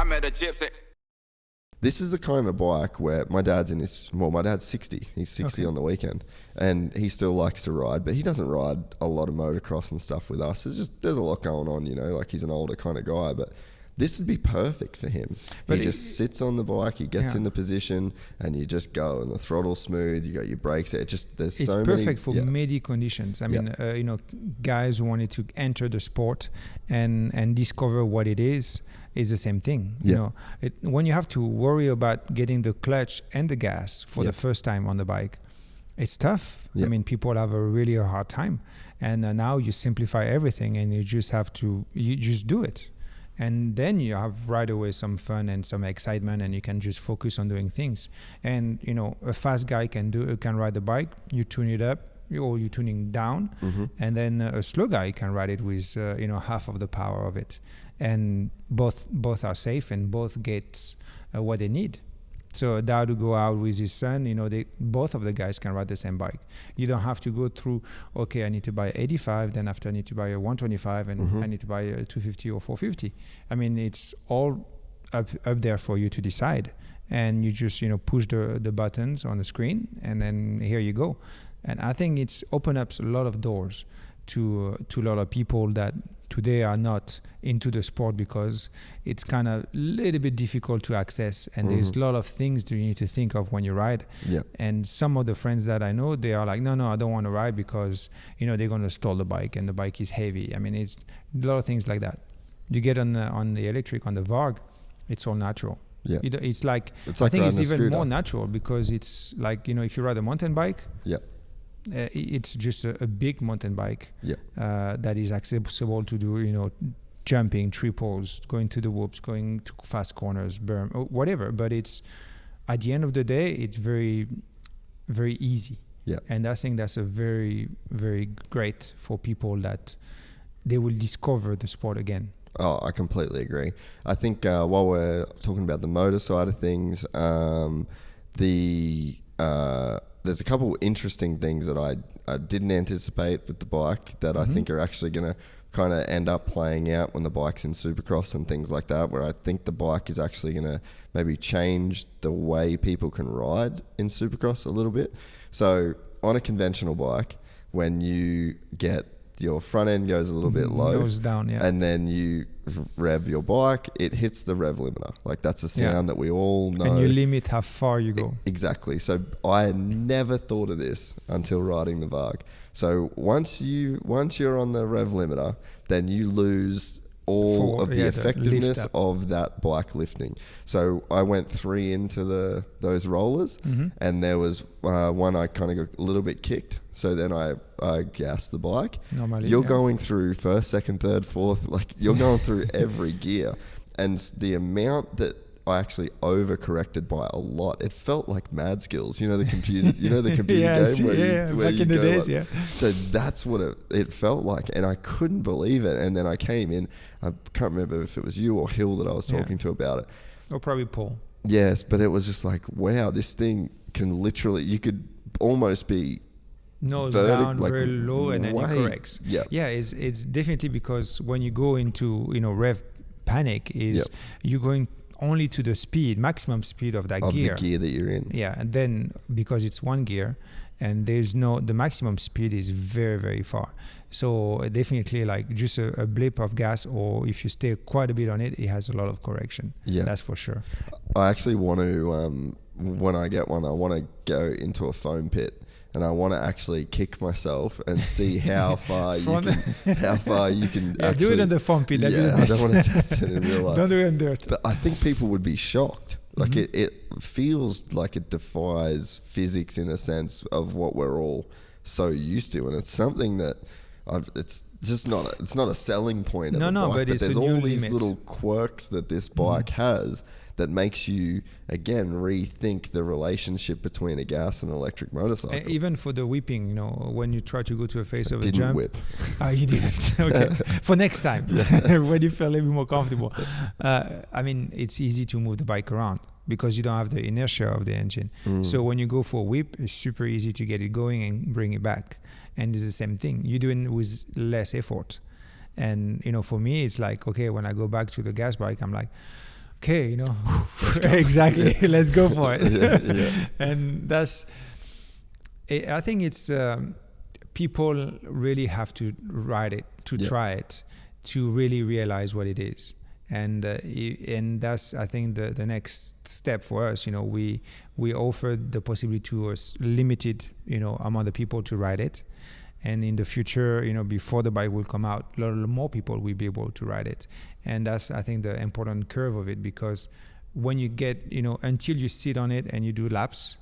I met a gypsy. This is the kind of bike where my dad's 60. He's 60 on the weekend, and he still likes to ride, but he doesn't ride a lot of motocross and stuff with us. There's a lot going on, like he's an older kind of guy, but this would be perfect for him. But he just sits on the bike, he gets in the position, and you just go, and the throttle's smooth, you got your brakes. It's perfect for many conditions. I mean, guys who wanted to enter the sport and discover what it is the same thing. When you have to worry about getting the clutch and the gas for the first time on the bike, it's tough. I mean, people have a really hard time, and now you simplify everything, and you just do it. And then you have right away some fun and some excitement, and you can just focus on doing things. And a fast guy can ride the bike. You tune it up, or you tuning down, and then a slow guy can ride it with half of the power of it. And both are safe, and both get what they need. So a dad to go out with his son, both of the guys can ride the same bike. You don't have to go through, okay, I need to buy 85, then after I need to buy a 125, and I need to buy a 250 or 450. I mean, it's all up there for you to decide. And you just, push the buttons on the screen, and then here you go. And I think it's opened up a lot of doors to a lot of people that today are not into the sport, because it's kind of a little bit difficult to access, and there's a lot of things that you need to think of when you ride. And some of the friends that I know, they are like, no, I don't want to ride because they're going to stall the bike, and the bike is heavy. I mean, it's a lot of things like that. You get on the electric, on the Varg, it's all natural. It's like I think it's even more natural, because it's like if you ride a mountain bike, it's just a big mountain bike that is accessible to do, jumping, triples, going to the whoops, going to fast corners, berm, or whatever. But it's at the end of the day, it's very, very easy. And I think that's a very, very great for people that they will discover the sport again. Oh, I completely agree. I think while we're talking about the motor side of things, there's a couple interesting things that I didn't anticipate with the bike that I think are actually going to kind of end up playing out when the bike's in Supercross and things like that, where I think the bike is actually going to maybe change the way people can ride in Supercross a little bit. So on a conventional bike, when you get your front end goes a little bit low, goes down, and then you rev your bike, it hits the rev limiter. Like that's a sound that we all know. And you limit how far you go. Exactly. So I never thought of this until riding the Varg. So once you're on the rev limiter, then you lose all of the effectiveness of that bike lifting. So I went 3 into those rollers, and there was one I kind of got a little bit kicked. So then I gassed the bike. Normally, you're going through first, second, third, fourth, like you're going through every gear. And the amount that I actually overcorrected by a lot, it felt like Mad Skills, the computer, the computer game where back you in the go days, So that's what it felt like, and I couldn't believe it. And then I came in, I can't remember if it was you or Hill that I was talking to about it. Or probably Paul. Yes, but it was just like, wow, this thing can literally, you could almost be nose down, like very low, and then you correct. It's definitely because when you go into rev panic you're going only to the maximum speed of that gear. Of the gear that you're in. Yeah, and then because it's one gear, and the maximum speed is very, very far. So definitely like just a blip of gas, or if you stay quite a bit on it, it has a lot of correction. Yeah. That's for sure. I actually want to, when I get one, I want to go into a foam pit. And I want to actually kick myself and see how far you can actually do it in the foam pit. I don't want to test it in real life. Don't do it in dirt. But I think people would be shocked. Like it feels like it defies physics in a sense of what we're all so used to, and it's something that it's just not. It's not a selling point. Of a bike, but there's all these little quirks that this bike has that makes you again rethink the relationship between a gas and electric motorcycle. Even for the whipping, when you try to go to a face of a jump. Didn't whip. You didn't. Okay. For next time, when you feel a little bit more comfortable. I mean, it's easy to move the bike around because you don't have the inertia of the engine. So when you go for a whip, it's super easy to get it going and bring it back. And it's the same thing. You're doing it with less effort. And, for me, it's like, okay, when I go back to the gas bike, I'm like, okay, you know, exactly, let's go for it. And that's, I think it's, people really have to ride it, to try it, to really realize what it is. And that's, I think, the next step for us. You know, we offered the possibility to a limited, you know, amount of people to ride it. And in the future, you know, before the bike will come out, a lot more people will be able to ride it. And that's, I think, the important curve of it, because when you get, you know, until you sit on it and you do laps,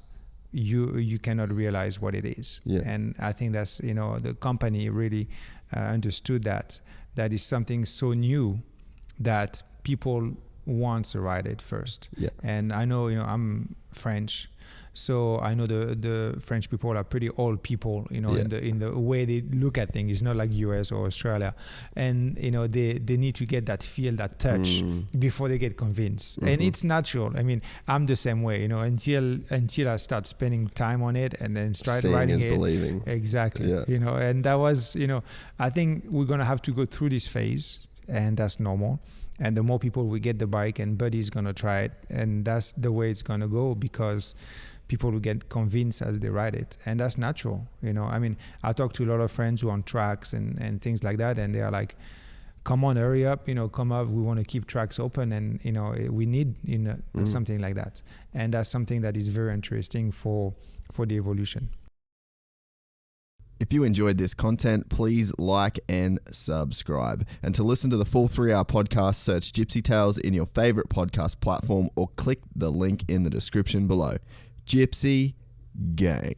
you cannot realize what it is. And I think that's, you know, the company really understood that is something so new that people want to ride it first. And I know, you know, I'm French, so I know the French people are pretty old people, you know, in the way they look at things. It's not like US or Australia, and you know, they need to get that feel, that touch before they get convinced. And it's natural. I mean, I'm the same way, you know, until I start spending time on it and then start riding it. Seeing is believing. Exactly. You know, and that was, you know, I think we're gonna have to go through this phase, and that's normal. And the more people we get the bike, and Buddy's gonna try it, and that's the way it's gonna go, because people will get convinced as they ride it, and that's natural. You know, I mean, I talk to a lot of friends who are on tracks and things like that, and they are like, "Come on, hurry up! You know, come up. We want to keep tracks open, and you know, we need, you know, something like that." And that's something that is very interesting for the evolution. If you enjoyed this content, please like and subscribe. And to listen to the full 3-hour podcast, search Gypsy Tales in your favorite podcast platform or click the link in the description below. Gypsy Gang.